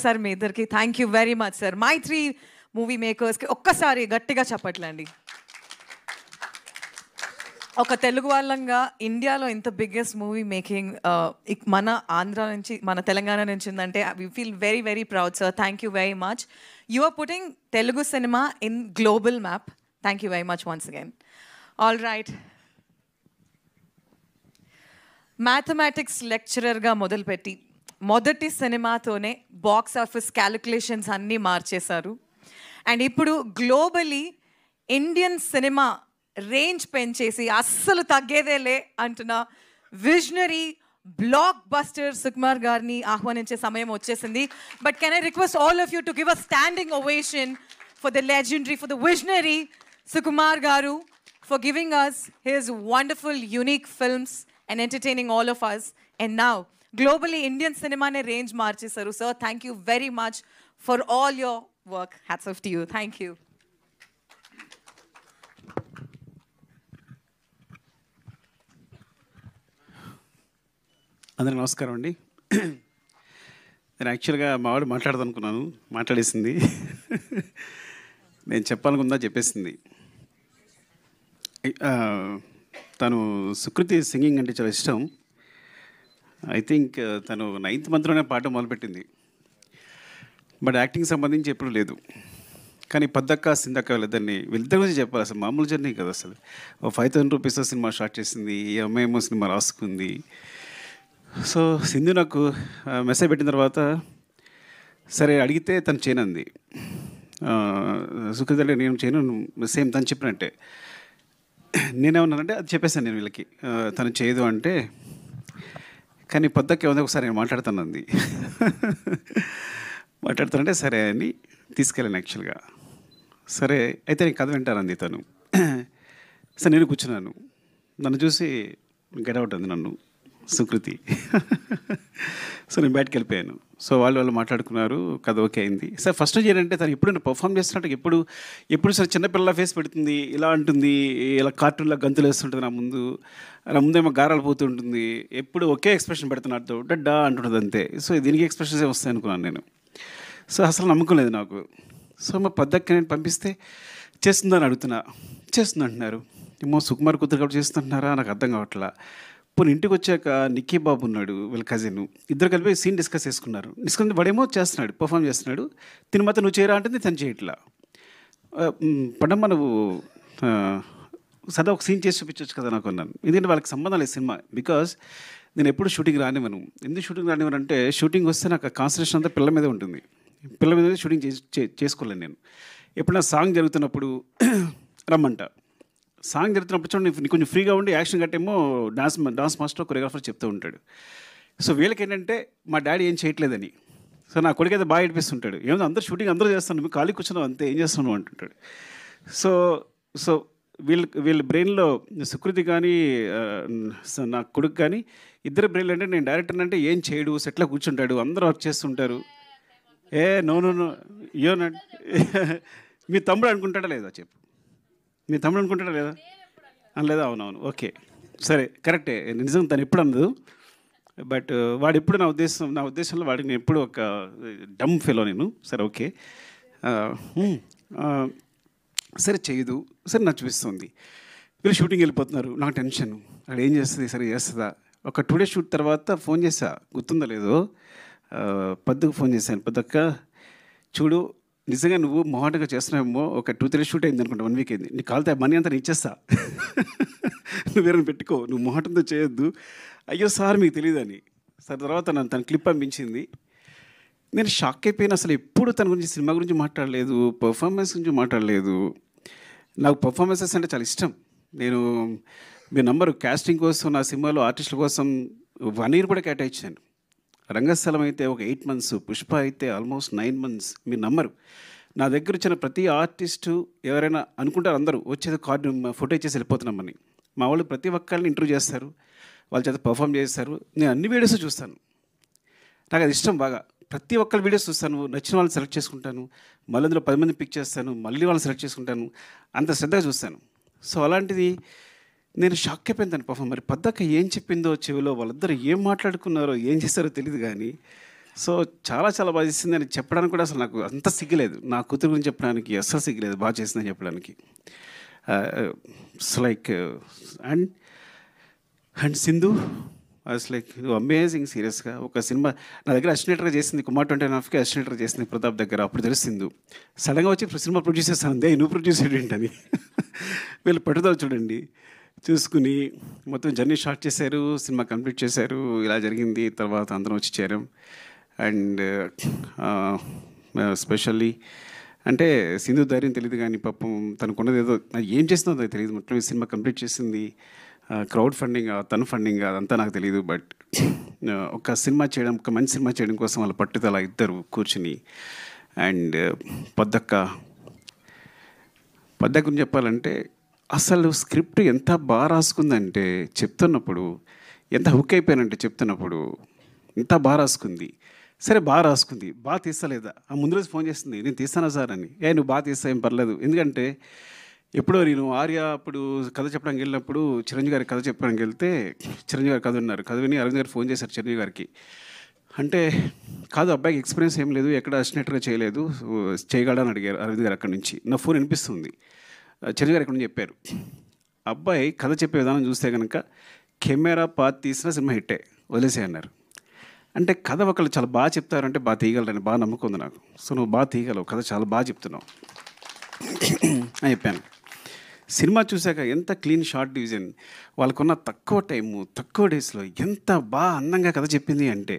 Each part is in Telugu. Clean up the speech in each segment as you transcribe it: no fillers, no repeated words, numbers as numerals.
సార్ మీ ఇద్దరికి thank you very much sir. Mythri Movie మేకర్స్కి ఒక్కసారి గట్టిగా చెప్పట్లండి. ఒక తెలుగు వాళ్ళంగా ఇండియాలో ఇంత బిగ్గెస్ట్ మూవీ మేకింగ్ మన ఆంధ్ర నుంచి మన తెలంగాణ నుంచి ఉందంటే we feel very very proud sir. Thank you very much. You are putting Telugu cinema in global map. Thank you very much once again. All right, mathematics లెక్చరర్గా మొదలుపెట్టి మొదటి సినిమాతోనే బాక్స్ ఆఫీస్ క్యాలిక్యులేషన్స్ అన్నీ మార్చేశారు. అండ్ ఇప్పుడు గ్లోబలీ ఇండియన్ సినిమా రేంజ్ పెంచేసి అస్సలు తగ్గేదేలే అంటున్న విజనరీ బ్లాక్ బస్టర్ సుకుమార్ గారిని ఆహ్వానించే సమయం వచ్చేసింది. But can I request all of you to give a standing ovation for the legendary, for the visionary Sukumar గారు, for giving us his wonderful, unique films and entertaining all of us. And now, globally, Indian cinema ne range marchesaru. Sir, thank you very much for all your work. Hats off to you. Thank you. అందరికి నమస్కారం అండి. నేను యాక్చువల్గా మా వాడు మాట్లాడదనుకున్నాను, మాట్లాడేసింది. నేను చెప్పాలనుకుందా చెప్పేసింది. తను సుకృతి సింగింగ్ అంటే చాలా ఇష్టం. ఐ థింక్ తను 9th మంత్లోనే పాట మొదలుపెట్టింది. బట్ యాక్టింగ్ సంబంధించి ఎప్పుడు లేదు. కానీ పద్దక్క సిందక్క వీళ్ళిద్దరి గురించి చెప్పాలి. అసలు మామూలు జర్నీ కదా. అసలు 5,000 రూపీస్ సినిమా స్టార్ట్ చేసింది, ఈ అమ్మాయి ఏమో సినిమా రాసుకుంది. సో సింధు నాకు మెసేజ్ పెట్టిన తర్వాత సరే అడిగితే తను చేయనంది. సుకృతి అంటే నేను చేయను, సేమ్ తను చెప్పినట్టే. నేనేమన్నానంటే అది చెప్పేసాను నేను వీళ్ళకి, తను చేయదు అంటే. కానీ పొద్దుకే ఉంది ఒకసారి నేను మాట్లాడుతానంది. మాట్లాడుతానంటే సరే అని తీసుకెళ్ళాను యాక్చువల్గా. సరే అయితే నేను కథ వింటానంది తను. సరే నేను కూర్చున్నాను. నన్ను చూసి గెడౌట్ అంది నన్ను సుకృతి. సో నేను బయటకు వెళ్ళిపోయాను. సో వాళ్ళు మాట్లాడుకున్నారు, కథ ఓకే అయింది. సార్ ఫస్ట్ ఏంటంటే తను ఎప్పుడు పర్ఫామ్ చేస్తున్నట్టు ఎప్పుడు సార్ చిన్నపిల్లల ఫేస్ పెడుతుంది, ఇలా అంటుంది, ఇలా కార్టూన్లో గంతులు వేస్తుంటుంది నా ముందేమో గారాలు పోతుంటుంది, ఎప్పుడు ఒకే ఎక్స్ప్రెషన్ పెడుతున్నట్టు డడ్డా అంటుంటుంది అంతే. సో దీనికి ఎక్స్ప్రెషన్స్ వస్తాయి అనుకున్నాను నేను. సో అసలు నమ్మకం లేదు నాకు. సో మా పద్దక్క నేను పంపిస్తే చేస్తుందని అడుగుతున్నా, చేస్తుంది అంటున్నారు. ఏమో సుకుమార్ కూతురు కాబట్టి చేస్తుంటున్నారా నాకు అర్థం కావట్లా. పోనీ ఇంటికి వచ్చాక నిక్కీ బాబు ఉన్నాడు, వీళ్ళ కజిన్, ఇద్దరు కలిపి సీన్ డిస్కస్ చేసుకున్నారు. వాడేమో చేస్తున్నాడు, పర్ఫామ్ చేస్తున్నాడు. తిని మాత్రం నువ్వు చేయరా అంటే తను చేయట్లా. పడమ్మ నువ్వు సదా ఒక సీన్ చేసి చూపించవచ్చు కదా నాకు అన్నాను. ఎందుకంటే వాళ్ళకి సంబంధం లేదు సినిమా. బికాజ్ నేను ఎప్పుడు షూటింగ్ రానివ్వను. ఎందుకు షూటింగ్ రానివ్వను అంటే షూటింగ్ వస్తే నాకు కాన్సన్ట్రేషన్ అంతా పిల్లల మీదే ఉంటుంది. పిల్లల మీద షూటింగ్ చేసుకోలేను నేను. ఎప్పుడైనా సాంగ్ జరుగుతున్నప్పుడు రమ్మంట. సాంగ్ జరుగుతున్నప్పుడు చూడండి నీకు కొంచెం ఫ్రీగా ఉండి యాక్షన్ కట్టేమో డాన్స్ మాస్టర్ కొరియోగ్రాఫర్ చెప్తూ ఉంటాడు. సో వీళ్ళకి ఏంటంటే మా డాడీ ఏం చేయట్లేదని. సో నా కొడుకు అయితే బాగా ఏడిపిస్తుంటాడు. ఏమో అందరూ షూటింగ్ అందరూ చేస్తాను, నువ్వు ఖాళీ కూర్చున్నావు అంతే, ఏం చేస్తున్నావు అంటుంటాడు. సో సో వీళ్ళ బ్రెయిన్లో సుకృతి కానీ నా కొడుకు కానీ ఇద్దరు బ్రెయిన్లో అంటే నేను డైరెక్టర్ అంటే ఏం చేయడు, సెట్లో కూర్చుంటాడు, అందరూ వర్క్ చేస్తుంటారు. నో ఏమన్నాడు మీ తమ్ముడు అనుకుంటాడా లేదా చెప్పు, మీ తమ్ముడు అనుకుంటాడా లేదా అనలేదా? అవునవును ఓకే సరే కరెక్టే, నిజం తను ఎప్పుడు అనదు. బట్ వాడు ఎప్పుడు నా ఉద్దేశంలో వాడికి నేను ఎప్పుడు ఒక డమ్ ఫెలో నేను. సరే ఓకే సరే చేయదు, సరే నాకు చూపిస్తుంది. వీళ్ళు షూటింగ్ వెళ్ళిపోతున్నారు, నాకు టెన్షన్, అక్కడ ఏం చేస్తుంది, సరే చేస్తుందా. ఒక 2 days షూట్ తర్వాత ఫోన్ చేసా, గుర్తుందో లేదో, పద్దుకు ఫోన్ చేశాను. పద్దక్క చూడు నిజంగా నువ్వు మొహాటంగా చేస్తున్నావేమో, ఒక 2-3 days షూట్ అయింది అనుకుంటా, 1 week అయింది, నీకు కాలితే మనీ అంతా నేను ఇచ్చేస్తా, నువ్వు వేరే పెట్టుకో, నువ్వు మొహాటంతో చేయొద్దు. అయ్యో సార్ మీకు తెలియదని. సార్ తర్వాత తన క్లిప్ పంపించింది. నేను షాక్ అయిపోయిన. అసలు ఎప్పుడు తన గురించి సినిమా గురించి మాట్లాడలేదు, పర్ఫార్మెన్స్ గురించి మాట్లాడలేదు. నాకు పర్ఫార్మెన్సెస్ అంటే చాలా ఇష్టం. నేను మీ నంబరు కాస్టింగ్ కోసం నా సినిమాలో ఆర్టిస్టుల కోసం 1 year కూడా కేటాయించాను. రంగస్థలం అయితే ఒక 8 months, పుష్ప అయితే ఆల్మోస్ట్ 9 months. మీరు నమ్మరు, నా దగ్గర వచ్చిన ప్రతి ఆర్టిస్టు ఎవరైనా అనుకుంటారు అందరూ వచ్చేది కార్డు ఫోటో ఇచ్చేసి వెళ్ళిపోతున్నామని. మా వాళ్ళు ప్రతి ఒక్కరిని ఇంటర్వ్యూ చేస్తారు, వాళ్ళ చేత పర్ఫామ్ చేస్తారు. నేను అన్ని వీడియోస్ చూస్తాను, నాకు అది ఇష్టం బాగా. ప్రతి ఒక్కరి వీడియోస్ చూస్తాను, నచ్చిన వాళ్ళని సెలెక్ట్ చేసుకుంటాను, మళ్ళీ అందులో 10 మంది పిక్ చేస్తాను, మళ్ళీ వాళ్ళని సెలెక్ట్ చేసుకుంటాను, అంత శ్రద్ధగా చూస్తాను. సో అలాంటిది నేను షాక్ అయిపోయింది తను పర్ఫామ్. మరి పద్దక్క ఏం చెప్పిందో చెవిలో, వాళ్ళిద్దరు ఏం మాట్లాడుకున్నారో ఏం చేస్తారో తెలియదు కానీ సో చాలా చాలా బాగా చేసిందని చెప్పడానికి కూడా అసలు నాకు అంత సిగ్గులేదు. నా కూతురు గురించి చెప్పడానికి అస్సలు సిగ్గులేదు బాగా చేసిందని చెప్పడానికి. So like and and Sindhu is like amazing సీరియస్గా. ఒక సినిమా నా దగ్గర అసినేటర్గా చేసింది కుమార్ 29కి అసినేటర్ చేసింది ప్రతాప్ దగ్గర. అప్పుడు తెలిసింది సడన్గా వచ్చి సినిమా ప్రొడ్యూస్ చేస్తాను అంతే, నువ్వు ప్రొడ్యూస్ ఏంటని. వీళ్ళు పట్టుదల చూడండి, చూసుకుని మొత్తం జర్నీ స్టార్ట్ చేశారు, సినిమా కంప్లీట్ చేశారు. ఇలా జరిగింది. తర్వాత అందరం వచ్చి చేరాం. అండ్ స్పెషల్లీ అంటే సింధు ధైర్యం తెలియదు కానీ పాపం తనకున్నది ఏదో ఏం చేస్తుందో తెలియదు. మొత్తం ఈ సినిమా కంప్లీట్ చేసింది. క్రౌడ్ ఫండింగ్ తను ఫండింగ్ అదంతా నాకు తెలియదు. బట్ ఒక సినిమా చేయడం, ఒక మంచి సినిమా చేయడం కోసం వాళ్ళ పట్టుదల ఇద్దరు కూర్చుని. అండ్ పొద్దక్క గురించి చెప్పాలంటే అసలు స్క్రిప్ట్ ఎంత బాగా రాసుకుందంటే చెప్తున్నప్పుడు, ఎంత హుక్ అయిపోయానంటే చెప్తున్నప్పుడు ఎంత బాగా రాసుకుంది. సరే బాగా రాసుకుంది, బాగా తీస్తలేదా? ఆ ముందు రోజు ఫోన్ చేస్తుంది, నేను తీస్తానా సార్ అని. నువ్వు బాగా తీస్తా ఏం పర్లేదు. ఎందుకంటే ఎప్పుడో నేను ఆర్య అప్పుడు కథ చెప్పడానికి వెళ్ళినప్పుడు చిరంజీవి గారికి కథ చెప్పడానికి వెళ్తే చిరంజీవి గారు కథ ఉన్నారు. కథ విని అరవింద్ గారు ఫోన్ చేశారు చిరంజీవి గారికి. అంటే కాదు అబ్బాయికి ఎక్స్పీరియన్స్ ఏం లేదు, ఎక్కడ అసినేటర్గా చేయలేదు, చేయగలడని అడిగారు అరవింద్ గారు. అక్కడి నుంచి నా ఫోన్ వినిపిస్తుంది. చిరంజీవి గారు ఇక్కడ నుంచి చెప్పారు, అబ్బాయి కథ చెప్పే విధానం చూస్తే కనుక కెమెరా పాత్ తీసిన సినిమా హిట్టే, వదిలేసే అన్నారు. అంటే కథ ఒకళ్ళు చాలా బాగా చెప్తారంటే బాగా తీయగలరని బాగా నమ్మకం ఉంది నాకు. సో నువ్వు బాగా తీయగలవు, కథ చాలా బాగా చెప్తున్నావు అని చెప్పాను. సినిమా చూశాక ఎంత క్లీన్ షార్ట్ డివిజన్, వాళ్ళకున్న తక్కువ టైము తక్కువ డేస్లో ఎంత బాగా అందంగా కథ చెప్పింది అంటే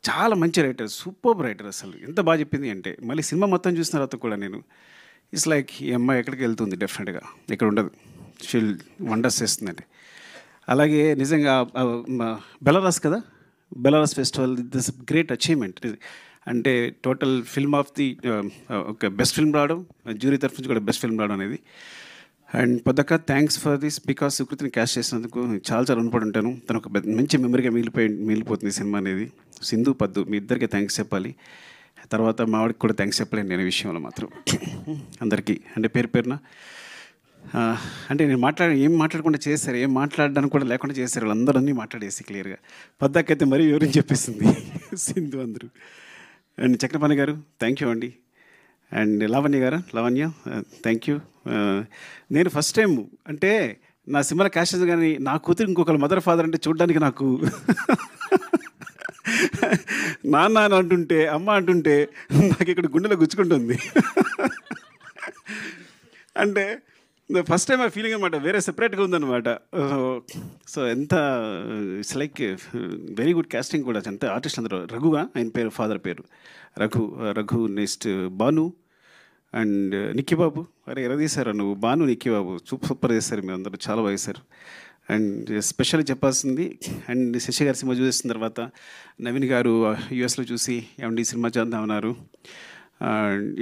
చాలా మంచి రైటర్, సూపర్ రైటర్. అసలు ఎంత బాగా చెప్పింది అంటే మళ్ళీ సినిమా మొత్తం చూసిన తర్వాత కూడా నేను ఇట్స్ లైక్ ఈ అమ్మాయి ఎక్కడికి వెళ్తుంది డెఫినెట్గా, ఇక్కడ ఉండదు, షీల్ వండర్స్ చేస్తుందండి. అలాగే నిజంగా బెలారస్ కదా, Belarus festival this great achievement. అంటే టోటల్ ఫిల్మ్ ఆఫ్ ది ఒక బెస్ట్ ఫిల్మ్ రావడం, జ్యూరీ తరఫు నుంచి కూడా బెస్ట్ ఫిల్మ్ రావడం అనేది. అండ్ పొద్దక్క థ్యాంక్స్ ఫర్ దిస్, బికాస్ సుకృతిని క్యాస్ట్ చేసినందుకు చాలా చాలా రుణపడి ఉంటాను. తను ఒక మంచి మెమరీగా మిగిలిపోతుంది సినిమా అనేది. సింధు పద్దు మీ ఇద్దరికి థ్యాంక్స్ చెప్పాలి. తర్వాత మా వాడికి కూడా థ్యాంక్స్ చెప్పలేను నేను విషయంలో మాత్రం. అందరికీ అంటే పేరు పేరున అంటే నేను ఏం మాట్లాడకుండా చేశారు, ఏం మాట్లాడడానికి కూడా లేకుండా చేశారు. వాళ్ళందరూ అన్నీ మాట్లాడేసి క్లియర్గా. పద్దాకైతే మరీ వివరించి చెప్పేసింది సింధు అందరూ. అండ్ చక్రపాణి గారు థ్యాంక్ యూ అండి. And Lavanya thank you. నేను ఫస్ట్ టైం అంటే నా సినిమాలో క్యాష్ కానీ నా కూతురు ఇంకొకరు మదర్ ఫాదర్ అంటే చూడడానికి నాకు నాన్న అని అంటుంటే అమ్మ అంటుంటే నాకు ఇక్కడ గుండెలో గుచ్చుకుంటుంది. అంటే ఫస్ట్ టైం ఆ ఫీలింగ్ అనమాట, వేరే సెపరేట్గా ఉందన్నమాట. సో ఎంత it's like very good casting కూడా. ఎంత ఆర్టిస్ట్ అందరూ. రఘుగా ఆయన పేరు, ఫాదర్ పేరు రఘు. నెక్స్ట్ భాను అండ్ నిక్కీ బాబు. అరే ఎలా తీశారు నువ్వు, భాను నిక్కీ బాబు సూపర్ చేశారు మీరు అందరూ, చాలా బాగా చేశారు. అండ్ స్పెషల్లీ చెప్పాల్సింది అండ్ శశి గారి సినిమా చూసిన తర్వాత నవీన్ గారు యూఎస్లో చూసి ఏమండి ఈ సినిమా చేద్దామన్నారు.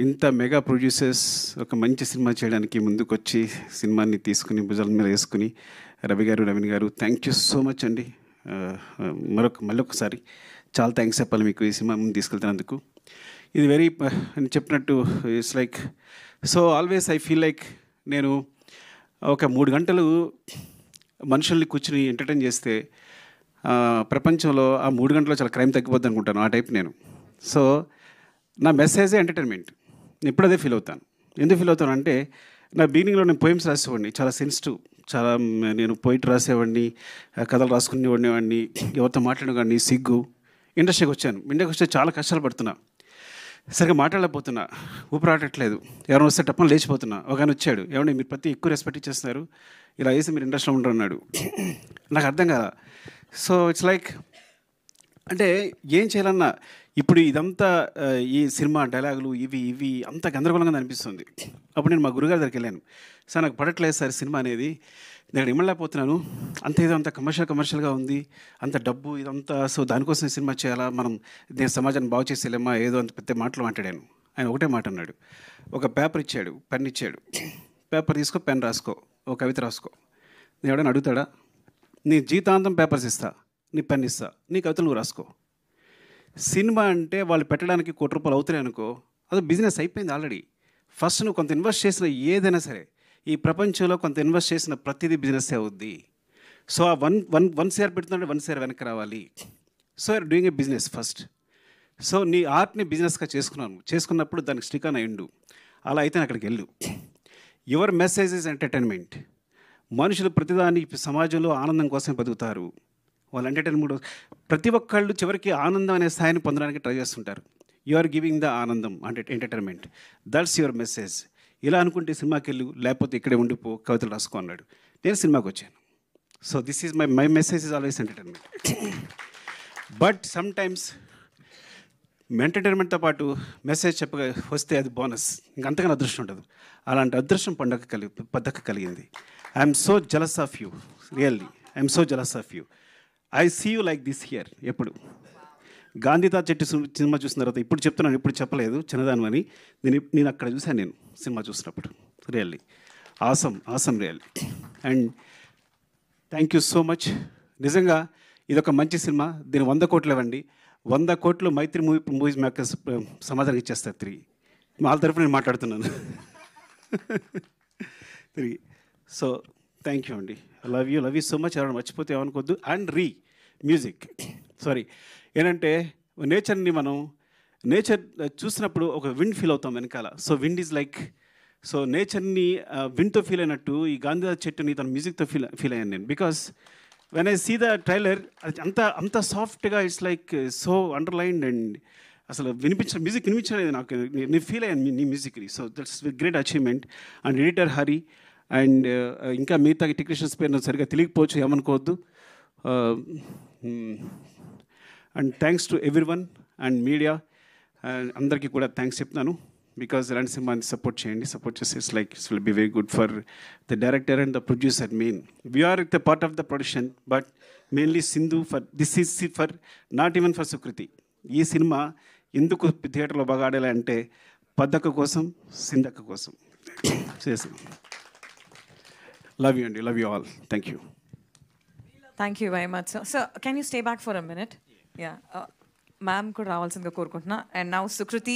ఇంత మెగా ప్రొడ్యూసర్స్ ఒక మంచి సినిమా చేయడానికి ముందుకొచ్చి సినిమాని తీసుకుని భుజాల మీద వేసుకుని రవి గారు, నవీన్ గారు థ్యాంక్ యూ సో మచ్ అండి. మళ్ళొకసారి చాలా థ్యాంక్స్ చెప్పాలి మీకు ఈ సినిమా ముందు తీసుకెళ్తున్నందుకు. ఇది వెరీ అని చెప్పినట్టు it's like so always I feel like నేను ఒక 3 గంటలు మనుషుల్ని కూర్చుని ఎంటర్టైన్ చేస్తే ప్రపంచంలో ఆ 3 గంటల్లో చాలా క్రైమ్ తగ్గిపోద్ది అనుకుంటాను. ఆ టైప్ నేను. సో నా మెసేజే ఎంటర్టైన్మెంట్. నేను ఇప్పుడు అదే ఫీల్ అవుతాను. ఎందుకు ఫీల్ అవుతాను అంటే నా బిగినింగ్లో నేను పోయిమ్స్ రాసేవాడిని, చాలా సెన్సిటివ్, చాలా నేను పోయిట్ రాసేవాడిని, కథలు రాసుకునేవాడిని, ఎవరితో మాట్లాడేవాడిని, సిగ్గు. ఇండస్ట్రీకి వచ్చాను. ఇండస్ట్రీకి వస్తే చాలా కష్టాలు పడుతున్నా, సరిగ్గా మాట్లాడలేకపోతున్నా, ఊపిరాడట్లేదు, ఎవరైనా వస్తే టప్పని లేచిపోతున్నా. ఒక ఆయన వచ్చాడు, ఏమంటే మీరు ప్రతి ఎక్కువ రెస్పెక్ట్ ఇచ్చేస్తున్నారు, ఇలా వేసి మీరు ఇండస్ట్రీలో ఉండరు అన్నాడు. నాకు అర్థం కాదా. సో ఇట్స్ లైక్ అంటే ఏం చేయాలన్నా ఇప్పుడు ఇదంతా ఈ సినిమా డైలాగులు ఇవి అంత గందరగోళంగా అనిపిస్తుంది. అప్పుడు నేను మా గురుగారి దగ్గరికి వెళ్ళాను. సార్ నాకు పడట్లేదు సార్ సినిమా అనేది, నేను ఇమ్మలేకపోతున్నాను, అంత ఏదో అంత కమర్షియల్గా ఉంది, అంత డబ్బు ఇదంతా, సో దానికోసం సినిమా చేయాలా, మనం దేని సమాజాన్ని బాగు చేసేలేమా, ఏదో అంత పెద్ద మాటలు మాట్లాడాను. ఆయన ఒకటే మాట అన్నాడు, ఒక పేపర్ ఇచ్చాడు, పెన్ ఇచ్చాడు, పేపర్ తీసుకో, పెన్ రాసుకో, ఒక కవిత రాసుకో. నేను ఎవడైనా అడుగుతాడా? నీ జీవితాంతం పేపర్స్ ఇస్తా, నీ పెన్ ఇస్తా, నీ కవితలు నువ్వు రాసుకో. సినిమా అంటే వాళ్ళు పెట్టడానికి ₹1 అవుతున్నాయి అనుకో, అది బిజినెస్ అయిపోయింది ఆల్రెడీ. ఫస్ట్ నువ్వు కొంత ఇన్వెస్ట్ చేసిన ఏదైనా సరే, ఈ ప్రపంచంలో కొంత ఇన్వెస్ట్ చేసిన ప్రతిదీ బిజినెస్ అవుద్ది. సో ఆ వన్ CR పెడుతుంటే 1 CR వెనక్కి రావాలి. So are doing a business first. So నీ ఆర్ట్ని బిజినెస్గా చేసుకున్నప్పుడు దానికి స్టిక్ అయ్యిండు. అలా అయితే అక్కడికి వెళ్ళు. Your message is entertainment. మనుషులు ప్రతిదాని సమాజంలో ఆనందం కోసమే బతుకుతారు. వాళ్ళు ఎంటర్టైన్మెంట్ ప్రతి ఒక్కళ్ళు చివరికి ఆనందం అనే స్థాయిని పొందడానికి ట్రై చేస్తుంటారు. యు ఆర్ గివింగ్ ద ఆనందం అంటే ఎంటర్టైన్మెంట్. That's your message. ఇలా అనుకుంటే సినిమాకి వెళ్ళు, లేకపోతే ఇక్కడే ఉండిపో, కవితలు రాసుకో అన్నాడు. నేను సినిమాకి వచ్చాను. So this is my message is always entertainment. But sometimes ఎంటర్టైన్మెంట్తో పాటు మెసేజ్ చెప్పగా వస్తే అది బోనస్, ఇంకంతగానో అదృష్టం ఉండదు. అలాంటి అదృష్టం పద్దక కలిగింది. I'm so jealous of you, really I'm so jealous of you. I see you like this here. ఎప్పుడు గాంధీతా చెట్టు సినిమా చూసిన తర్వాత ఇప్పుడు చెప్తున్నాను, ఇప్పుడు చెప్పలేదు చిన్నదాని అని. నేను అక్కడ చూశాను, నేను సినిమా చూసినప్పుడు. Really awesome really. And thank you so much. నిజంగా ఇదొక మంచి సినిమా. దీన్ని 100 కోట్లు ఇవ్వండి. 100 కోట్లు మైత్రి మూవీస్ మేకర్స్ సమాధానం ఇచ్చేస్తారు తిరిగి. వాళ్ళ తరఫున నేను మాట్లాడుతున్నాను తిరిగి. సో థ్యాంక్ యూ అండి. Love you so much. ఎవరైనా మర్చిపోతే ఏమనుకోవద్దు. అండ్ మ్యూజిక్ సారీ ఏంటంటే నేచర్ని మనం చూసినప్పుడు ఒక విండ్ ఫీల్ అవుతాం వెనకాల. So wind is like, so నేచర్ని విండ్తో ఫీల్ అయినట్టు ఈ గాంధీ చెట్టుని తన మ్యూజిక్తో ఫీల్ అయ్యాను నేను. Because when I see the trailer, అది అంత సాఫ్ట్గా it's like so underlined. And అసలు మ్యూజిక్ వినిపించలేదు నాకు. నేను ఫీల్ అయ్యాను నీ మ్యూజిక్ని. So that's great achievement. And editor Hari and ఇంకా మిగతా టెక్నీషియన్స్ పేరు నాకు సరిగ్గా తెలియకపోవచ్చు, ఏమనుకోవద్దు. And thanks to everyone and media అందరికీ కూడా థ్యాంక్స్ చెప్తున్నాను. బికాజ్ ఇలాంటి సినిమాని సపోర్ట్ చేయండి. సపోర్ట్ చేస్తే it's like it's will be very good for the director and the producer. Main we are the part of the production, but mainly Sindhu this is for not even for Sukriti. ఈ సినిమా ఎందుకు థియేటర్లో బాగా ఆడాలి అంటే పద్దక్క కోసం, సింధక్క కోసం చేసాం. లవ్ యూ అండి. Love you all. Thank you. Thank you very much, sir. Sir, can you stay back for a minute? Yeah. Ma'am could రావాల్సిందిగా కోరుకుంటున్నా. And now Sukruti